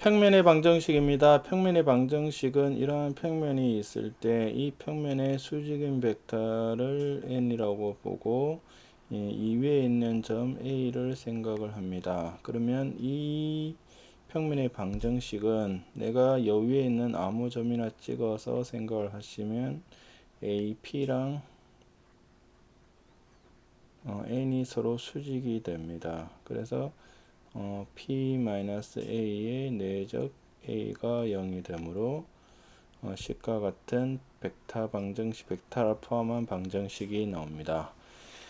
평면의 방정식입니다. 평면의 방정식은 이러한 평면이 있을 때 이 평면의 수직인 벡터를 n이라고 보고 이 위에 있는 점 a를 생각을 합니다. 그러면 이 평면의 방정식은 내가 여 위에 있는 아무 점이나 찍어서 생각을 하시면 ap랑 n이 서로 수직이 됩니다. 그래서 p-a의 내적 a가 0이 되므로 식과 같은 벡터 방정식, 벡터를 포함한 방정식이 나옵니다.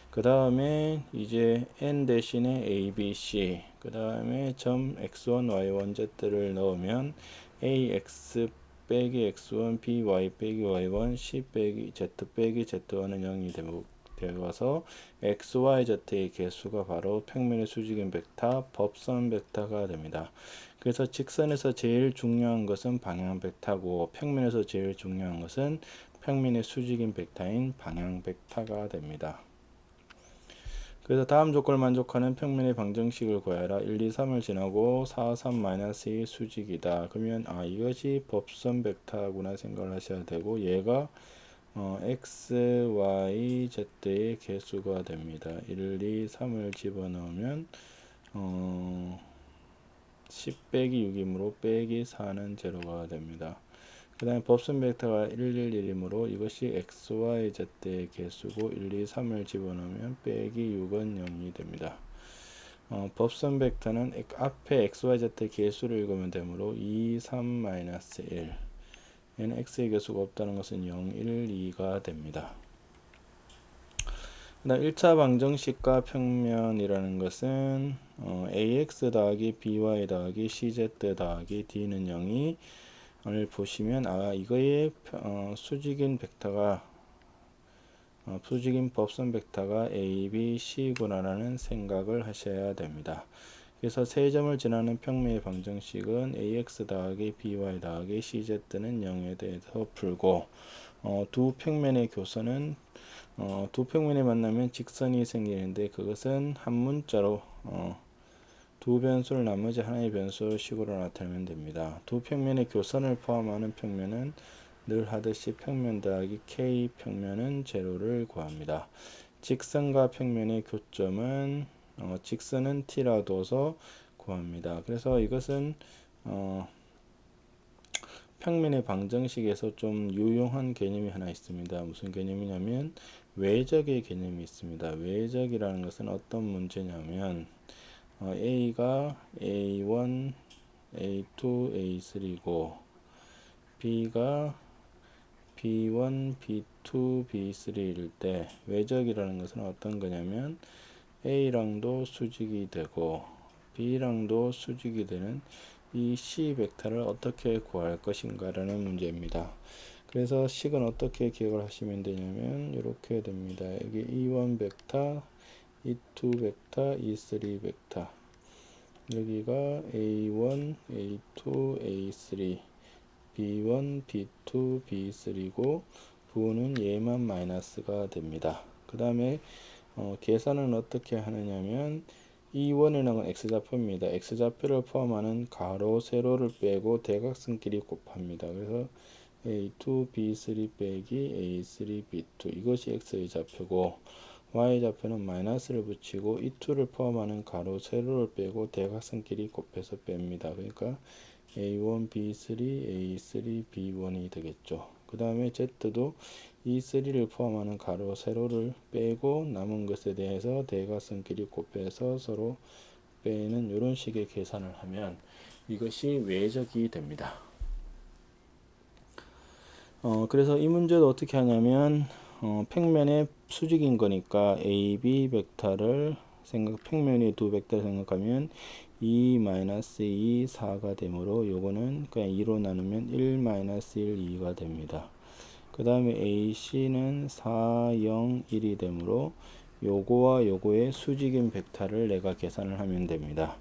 그 다음에 이제 n 대신에 a, b, c, 그 다음에 점 x1, y1, z를 넣으면 ax 빼기 x1, by 빼기 y1, c 빼기 z 빼기 z1은 0이 되어서 x, y, z의 개수가 바로 평면의 수직인 벡터, 법선 벡터가 됩니다. 그래서 직선에서 제일 중요한 것은 방향 벡터고 평면에서 제일 중요한 것은 평면의 수직인 벡터인 방향 벡터가 됩니다. 그래서 다음 조건을 만족하는 평면의 방정식을 구하라. 1, 2, 3을 지나고 4, 3-2의 수직이다. 그러면 이것이 법선 벡터구나 생각을 하셔야 되고 얘가 x, y, z의 개수가 됩니다. 1, 2, 3을 집어넣으면 10 빼기 6이므로 빼기 4는 제로가 됩니다. 그 다음에 법선 벡터가 1, 1, 1이므로 이것이 x, y, z의 개수고 1, 2, 3을 집어넣으면 빼기 6은 0이 됩니다. 법선 벡터는 앞에 x, y, z의 개수를 읽으면 되므로 2, 3, -1 얘는 x의 개수가 없다는 것은 0, 1, 2가 됩니다. 그 다음 1차 방정식과 평면이라는 것은 ax 더하기 by 더하기 cz 더하기 d는 0이 을 보시면 이거의 수직인 벡터가 수직인 법선 벡터가 a, b, c구나라는 생각을 하셔야 됩니다. 그래서 세 점을 지나는 평면의 방정식은 ax 더하기 by 더하기 cz는 0에 대해서 풀고 두 평면의 교선은 두 평면이 만나면 직선이 생기는데 그것은 한 문자로 두 변수를 나머지 하나의 변수식으로 나타내면 됩니다. 두 평면의 교선을 포함하는 평면은 늘 하듯이 평면 더하기 k 평면은 제로를 구합니다. 직선과 평면의 교점은 직선은 t라 둬서 구합니다. 그래서 이것은 평면의 방정식에서 좀 유용한 개념이 하나 있습니다. 무슨 개념이냐면 외적의 개념이 있습니다. 외적이라는 것은 어떤 문제냐면 A가 A1, A2, A3고 B가 B1, B2, B3일 때 외적이라는 것은 어떤 거냐면 A랑도 수직이 되고 B랑도 수직이 되는 이 C 벡터를 어떻게 구할 것인가 라는 문제입니다. 그래서 식은 어떻게 기억을 하시면 되냐면 이렇게 됩니다. 여기 E1 벡터, E2 벡터, E3 벡터 여기가 A1, A2, A3 B1, B2, B3고 부호는 얘만 마이너스가 됩니다. 그 다음에 계산은 어떻게 하느냐면 E1이라는 건 X좌표입니다. X좌표를 포함하는 가로, 세로를 빼고 대각선끼리 곱합니다. 그래서 A2, B3 빼기 A3, B2 이것이 X의 좌표고 Y좌표는 마이너스를 붙이고 E2를 포함하는 가로, 세로를 빼고 대각선끼리 곱해서 뺍니다. 그러니까 A1, B3, A3, B1이 되겠죠. 그 다음에 Z도 E3를 포함하는 가로, 세로를 빼고 남은 것에 대해서 대각선끼리 곱해서 서로 빼는 이런 식의 계산을 하면 이것이 외적이 됩니다. 그래서 이 문제도 어떻게 하냐면 평면의 수직인 거니까 A, B 벡터를 평면의 두 벡터를 생각하면 2, -2, 4가 되므로 요거는 그냥 2로 나누면 1, -1, 2가 됩니다. 그 다음에 AC는 4, 0, 1이 되므로 요거와 요거의 수직인 벡터를 내가 계산을 하면 됩니다.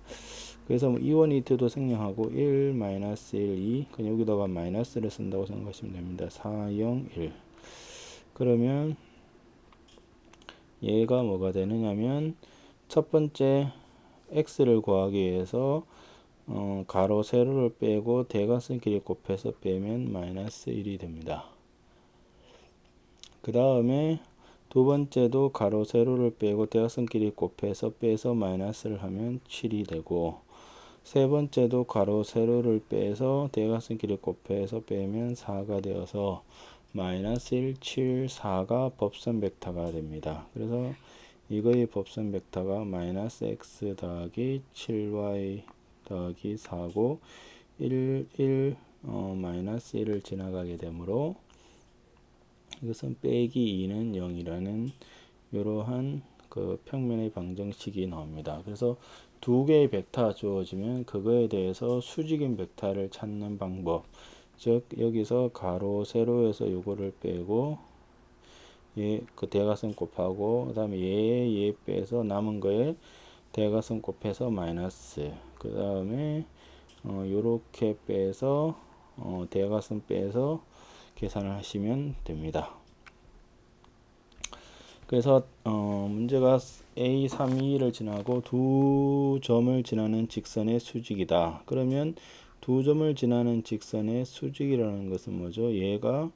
그래서 E1, E2도 생략하고 1, -1, 2 그냥 여기다가 마이너스를 쓴다고 생각하시면 됩니다. 4, 0, 1 그러면 얘가 뭐가 되느냐면 첫 번째 x를 구하기 위해서 가로 세로를 빼고 대각선 길이 곱해서 빼면 마이너스 1이 됩니다. 그 다음에 두 번째도 가로 세로를 빼고 대각선 길이 곱해서 빼서 마이너스를 하면 7이 되고, 세 번째도 가로 세로를 빼서 대각선 길이 곱해서 빼면 4가 되어서 마이너스 1, 7, 4가 법선 벡터가 됩니다. 그래서 이거의 법선 벡터가 마이너스 x 더하기 7y 더하기 4고 1, 마이너스 1을 지나가게 되므로 이것은 빼기 2는 0이라는 이러한 그 평면의 방정식이 나옵니다. 그래서 두 개의 벡터가 주어지면 그거에 대해서 수직인 벡터를 찾는 방법, 즉 여기서 가로 세로에서 요거를 빼고 그 대각선 곱하고 그 다음에 얘 빼서 남은 거에 대각선 곱해서 마이너스, 그 다음에 요렇게 빼서 대각선 빼서 계산을 하시면 됩니다. 그래서 문제가 A32를 지나고 두 점을 지나는 직선의 수직이다. 그러면 두 점을 지나는 직선의 수직이라는 것은 뭐죠? 얘가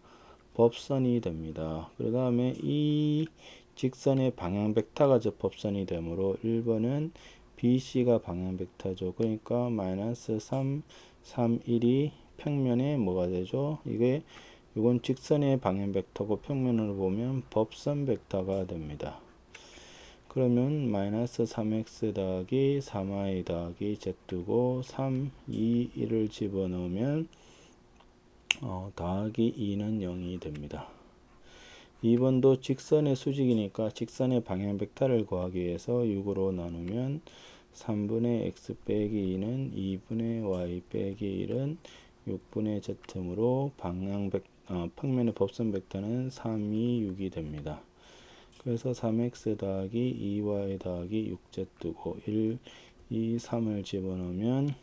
법선이 됩니다. 그 다음에 이 직선의 방향 벡터가 저 법선이 되므로 1번은 BC가 방향 벡터죠. 그러니까 마이너스 3, 3, 1이 평면에 뭐가 되죠? 이건 직선의 방향 벡터고 평면으로 보면 법선 벡터가 됩니다. 그러면 마이너스 3x 더하기 3y 더하기 z고 3, 2, 1을 집어넣으면 더하기 2는 0이 됩니다. 2번도 직선의 수직이니까 직선의 방향 벡터를 구하기 위해서 6으로 나누면 3분의 x 빼기 2는 2분의 y 빼기 1은 6분의 z므로 평면의 법선 벡터는 3, 2, 6이 됩니다. 그래서 3x 더하기 2y 더하기 6z고 1, 2, 3을 집어넣으면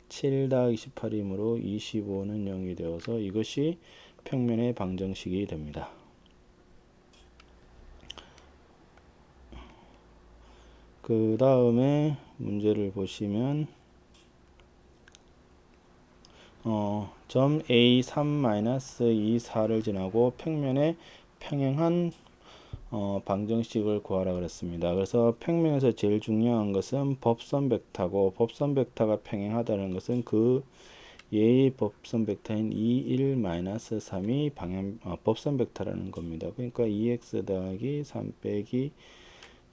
7 더하기 18이므로 25는 0이 되어서 이것이 평면의 방정식이 됩니다. 그 다음에 문제를 보시면 점 A3-2, 4를 지나고 평면에 평행한 방정식을 구하라 그랬습니다. 그래서 평면에서 제일 중요한 것은 법선 벡터고, 법선 벡터가 평행하다는 것은 그 얘의 법선 벡터인 2, 1, 마이너스 3이 법선 벡터라는 겁니다. 그러니까 2x 더하기 3 빼기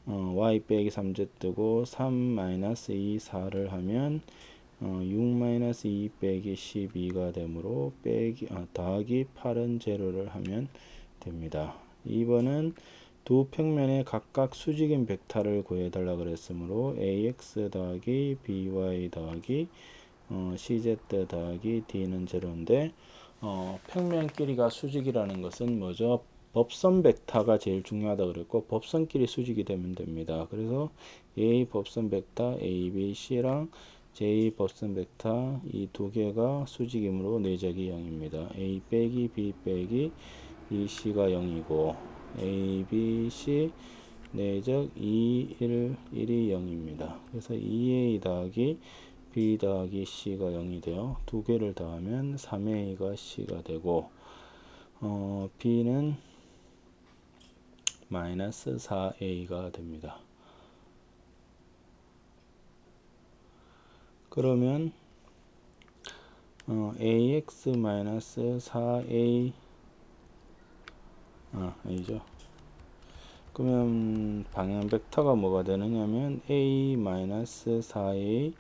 y 빼기 3z고 3 마이너스 2, 4를 하면 6 마이너스 2 빼기 12가 되므로 더하기 8은 제로를 하면 됩니다. 2번은 두 평면의 각각 수직인 벡터를 구해달라 그랬으므로 ax 더하기 by 더하기 cz 더하기 d는 제로인데 평면 길이가 수직이라는 것은 뭐죠? 법선 벡터가 제일 중요하다 그랬고 법선끼리 수직이 되면 됩니다. 그래서 A 법선 벡터 A, B, C랑 J 법선 벡터 이 두 개가 수직이므로 내적이 0입니다. A 빼기 B 빼기 B, C가 0이고 A, B, C 내적 2, 1, 1이 0입니다. 그래서 2A 더하기 B 더하기 C가 0이 돼요. 두 개를 더하면 3A가 C가 되고 B는 마이너스 4A가 됩니다. 그러면 AX 마이너스 4A A죠. 그러면 방향 벡터가 뭐가 되느냐면 A 마이너스 4A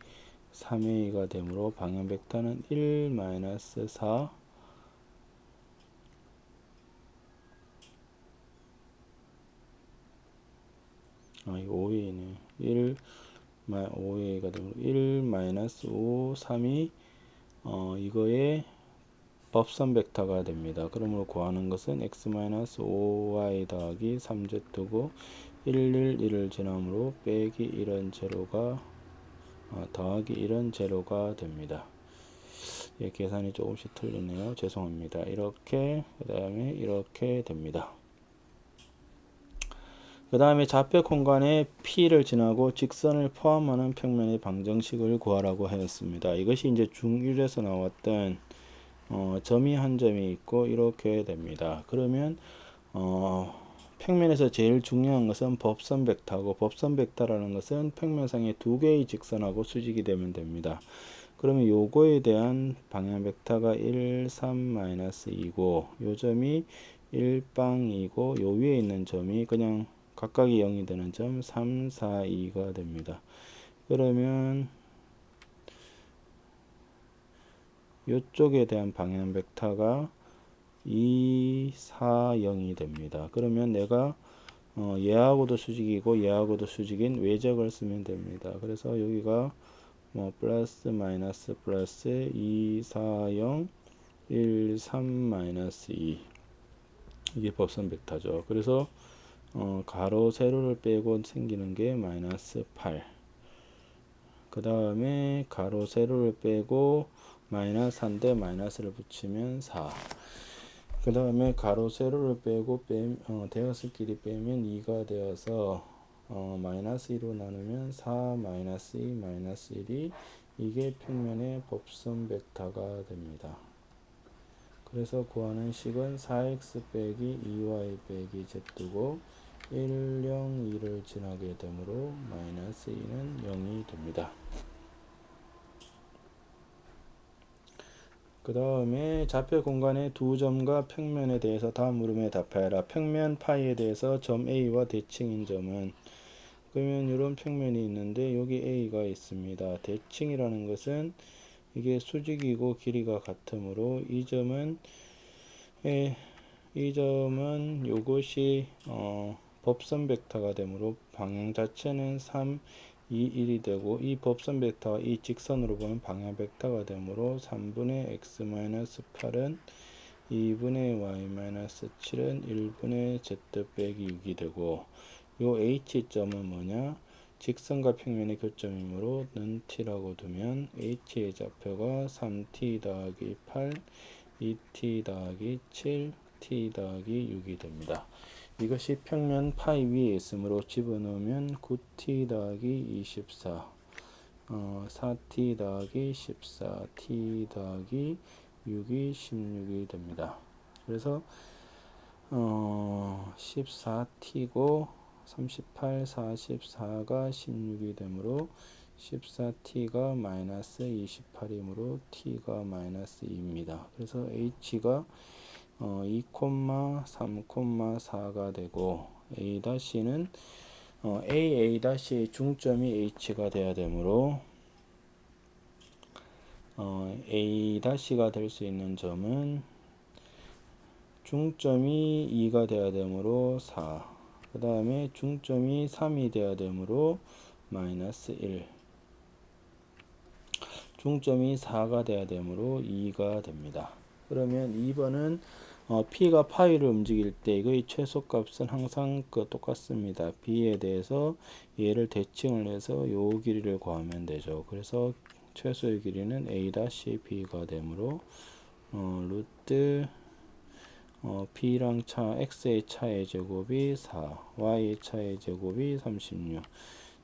3A가 되므로 방향 벡터는 1 마이너스 4 이거 5A네. 5A가 되므로 1 마이너스 5, 3이 이거의 법선 벡터가 됩니다. 그러므로 구하는 것은 x 마이너스 5y 더하기 3z고 1, 1, 1을 지나므로 빼기 1은 제로가 더하기 1은 제로가 됩니다. 예, 계산이 조금씩 틀리네요. 죄송합니다. 이렇게 그 다음에 이렇게 됩니다. 그 다음에 좌표 공간에 P를 지나고 직선을 포함하는 평면의 방정식을 구하라고 하였습니다. 이것이 이제 중1에서 나왔던 점이 한 점이 있고 이렇게 됩니다. 그러면 평면에서 제일 중요한 것은 법선 벡터고, 법선 벡터라는 것은 평면상의 두 개의 직선하고 수직이 되면 됩니다. 그러면 요거에 대한 방향 벡터가 1, 3, 2고 요 점이 1빵이고 요 위에 있는 점이 그냥 각각이 0이 되는 점 3, 4, 2가 됩니다. 그러면 요쪽에 대한 방향 벡터가 2, 4, 0이 됩니다. 그러면 내가 얘하고도 수직이고 얘하고도 수직인 외적을 쓰면 됩니다. 그래서 여기가 뭐 플러스 마이너스 플러스 2, 4, 0, 1, 3, 마이너스 2 이게 법선 벡터죠. 그래서 가로 세로를 빼고 생기는 게 마이너스 8. 그 다음에 가로 세로를 빼고 마이너스 1대 마이너스를 붙이면 4. 그 다음에 가로 세로를 빼고 대각선끼리 빼면 2가 되어서 마이너스 2로 나누면 4 마이너스 2 마이너스 1이 이게 평면의 법선 벡터가 됩니다. 그래서 구하는 식은 4x 빼기 2y 빼기 z고 1, 0, 2를 지나게 되므로 마이너스 2는 0이 됩니다. 그 다음에 좌표 공간의 두 점과 평면에 대해서 다음 물음에 답하여라. 평면 파이에 대해서 점 A와 대칭인 점은, 그러면 이런 평면이 있는데 여기 A가 있습니다. 대칭이라는 것은 이게 수직이고 길이가 같으므로 이 점은 요것이 법선 벡터가 되므로 방향 자체는 3, 2, 1이 되고 이 법선 벡터와 이 직선으로 보면 방향 벡터가 되므로 3분의 x-8은 2분의 y-7은 1분의 z 빼기 6이 되고 요 h점은 뭐냐? 직선과 평면의 교점이므로 는 t라고 두면 h의 좌표가 3t 더하기 8, 2t 더하기 7, t 더하기 6이 됩니다. 이것이 평면 파이 위에 있으므로 집어넣으면 9t 더하기 24, 4t 더하기 14, t 더하기 6이 16이 됩니다. 그래서 14t고 38, 44가 16이 되므로 14t가 마이너스 28이므로 t가 마이너스 2입니다. 그래서 h가 2, 3, 4가 되고 A-는 A-의 중점이 H가 돼야 되므로 A-가 될 수 있는 점은 중점이 2가 돼야 되므로 4, 그 다음에 중점이 3이 돼야 되므로 마이너스 1, 중점이 4가 돼야 되므로 2가 됩니다. 그러면 2번은 P가 파이를 움직일 때 이거의 최소값은 항상 똑같습니다. B에 대해서 얘를 대칭을 해서 요 길이를 구하면 되죠. 그래서 최소의 길이는 A-B가 되므로 루트 B랑 X의 차의 제곱이 4, Y의 차의 제곱이 36,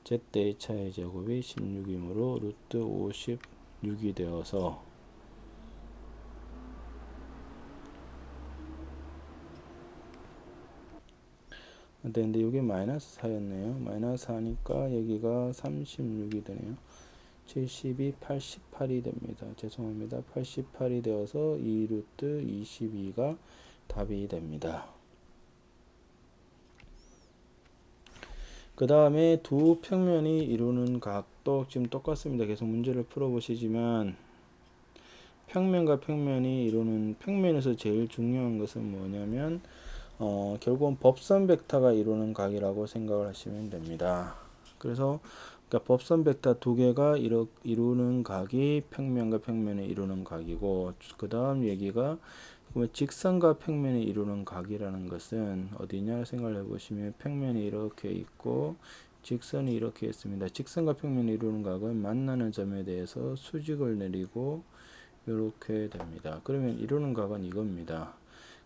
Z의 차의 제곱이 16이므로 루트 56이 되어서 근데 이게 마이너스 4였네요. 마이너스 4니까 여기가 36이 되네요. 70이 88이 됩니다. 죄송합니다. 88이 되어서 2 루트 22가 답이 됩니다. 그 다음에 두 평면이 이루는 각도 지금 똑같습니다. 계속 문제를 풀어보시지만 평면과 평면이 이루는, 평면에서 제일 중요한 것은 뭐냐면 결국은 법선 벡터가 이루는 각이라고 생각을 하시면 됩니다. 그래서 그러니까 법선 벡터 두 개가 이루는 각이 평면과 평면이 이루는 각이고, 그 다음 얘기가 직선과 평면이 이루는 각이라는 것은 어디냐 생각을 해보시면 평면이 이렇게 있고 직선이 이렇게 있습니다. 직선과 평면이 이루는 각은 만나는 점에 대해서 수직을 내리고 이렇게 됩니다. 그러면 이루는 각은 이겁니다.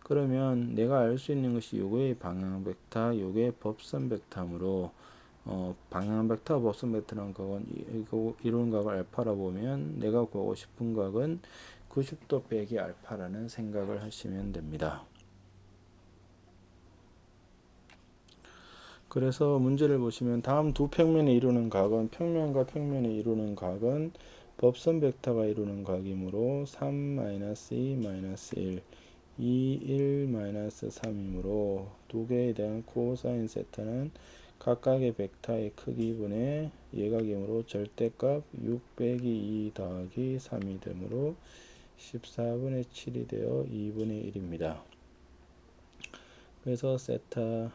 그러면 내가 알 수 있는 것이 요거의 방향 벡터, 요게 법선 벡터므로 방향 벡터, 법선 벡터라는 각은 이루는 각을 알파라 보면 내가 구하고 싶은 각은 90도 빼기 알파라는 생각을 하시면 됩니다. 그래서 문제를 보시면 다음 두 평면에 이루는 각은 평면과 평면에 이루는 각은 법선 벡터가 이루는 각이므로 3-2-1 2, 1-3이므로 두 개에 대한 코사인 세타는 각각의 벡터의 크기분의 예각이므로 절대값 6 빼기 2 더하기 3이 되므로 14분의 7이 되어 2분의 1입니다. 그래서 세타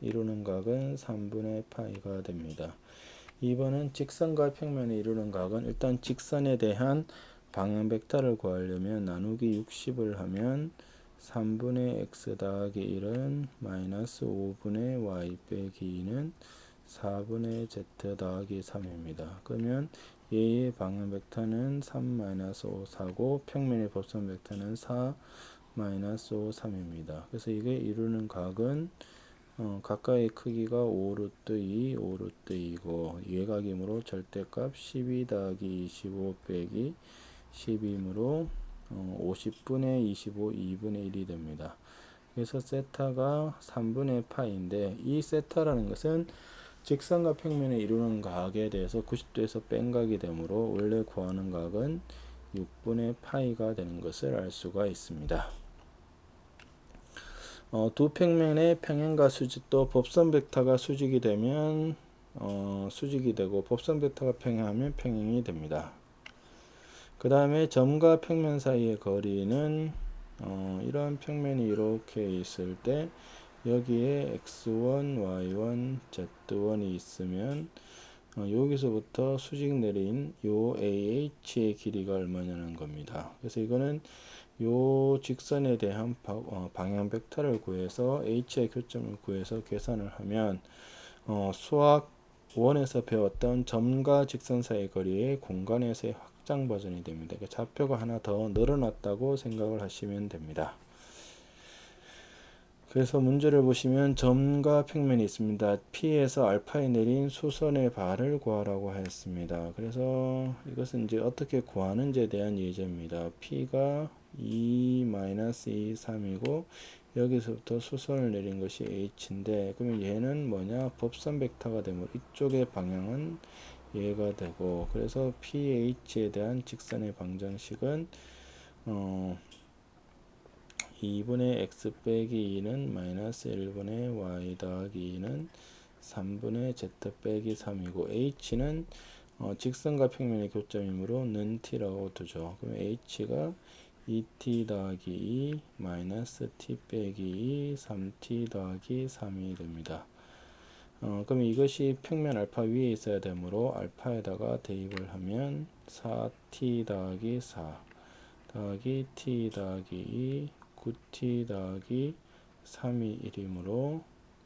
이루는 각은 3분의 파이가 됩니다. 2번은 직선과 평면에 이루는 각은 일단 직선에 대한 방향 벡터를 구하려면 나누기 60을 하면 3분의 x 더하기 1은 마이너스 5분의 y 빼기 2는 4분의 z 더하기 3입니다. 그러면 얘의 방향 벡터는 3-5, 4고 평면의 법선 벡터는 4-5, 3입니다. 그래서 이게 이루는 각은 각각의 크기가 5루트 2, 5루트 2고 예각이므로 절대값 12 더하기 25 빼기 12이므로 50분의 25, 2분의 1이 됩니다. 그래서 세타가 3분의 파인데 이 세타라는 것은 직선과 평면에 이루는 각에 대해서 90도에서 뺀 각이 되므로 원래 구하는 각은 6분의 파이가 되는 것을 알 수가 있습니다. 두 평면의 평행과 수직도 법선 벡터가 수직이 되면 수직이 되고 법선 벡터가 평행하면 평행이 됩니다. 그 다음에 점과 평면 사이의 거리는 이러한 평면이 이렇게 있을 때 여기에 x1, y1, z1이 있으면 여기서부터 수직 내린 요 AH의 길이가 얼마냐는 겁니다. 그래서 이거는 요 직선에 대한 방향 벡터를 구해서 H의 교점을 구해서 계산을 하면 수학 1에서 배웠던 점과 직선 사이의 거리의 공간에서의 확장 버전이 됩니다. 그러니까 좌표가 하나 더 늘어났다고 생각을 하시면 됩니다. 그래서 문제를 보시면 점과 평면이 있습니다. P에서 알파에 내린 수선의 발을 구하라고 했습니다. 그래서 이것은 이제 어떻게 구하는지에 대한 예제입니다. P가 2-2, 3이고 여기서부터 수선을 내린 것이 H인데 그러면 얘는 뭐냐? 법선 벡터가 되면 이쪽의 방향은 얘가 되고 그래서 PH에 대한 직선의 방정식은 2분의 x 빼기 2는 마이너스 1분의 y 더하기 2는 3분의 z 빼기 3이고 h는 직선과 평면의 교점이므로 는 t라고 두죠. 그럼 h가 2t 더하기 2 마이너스 t 빼기 2 3t 더하기 3이 됩니다. 그럼 이것이 평면 알파 위에 있어야 되므로 알파에다가 대입을 하면 4t 더하기 4 더하기 t 더하기 2 9t 더하기 3이 1이므로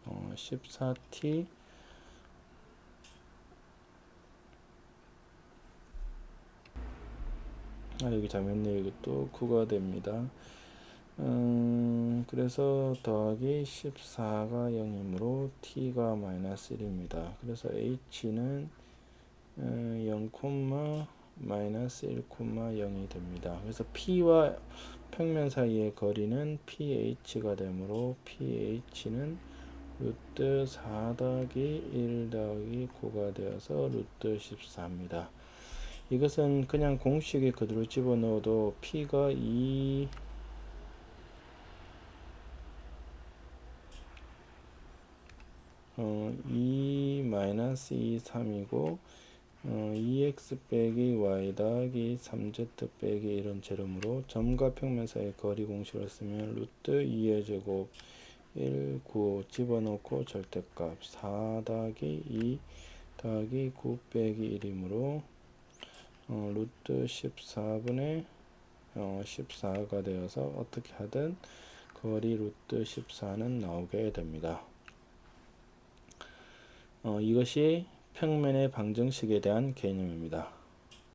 14t 여기 잘못네 이것도 9가 됩니다. 그래서 더하기 14가 0이므로 t가 마이너스 1입니다. 그래서 h는 0, 마이너스 1, 0이 됩니다. 그래서 P와 평면 사이의 거리는 PH가 되므로 PH는 루트 4 더하기 1 더하기 9가 되어서 루트 14입니다. 이것은 그냥 공식에 그대로 집어넣어도 P가 2 마이너스 2, 3이고 2x 빼기 y 더하기 3z 빼기 이런 제름으로 점과 평면 사이의 거리 공식을 쓰면 루트 2의 제곱 1, 9 집어넣고 절대값 4 더하기 2 더하기 9 빼기 1이므로 루트 14분의 14가 되어서 어떻게 하든 거리 루트 14는 나오게 됩니다. 이것이 평면의 방정식에 대한 개념입니다.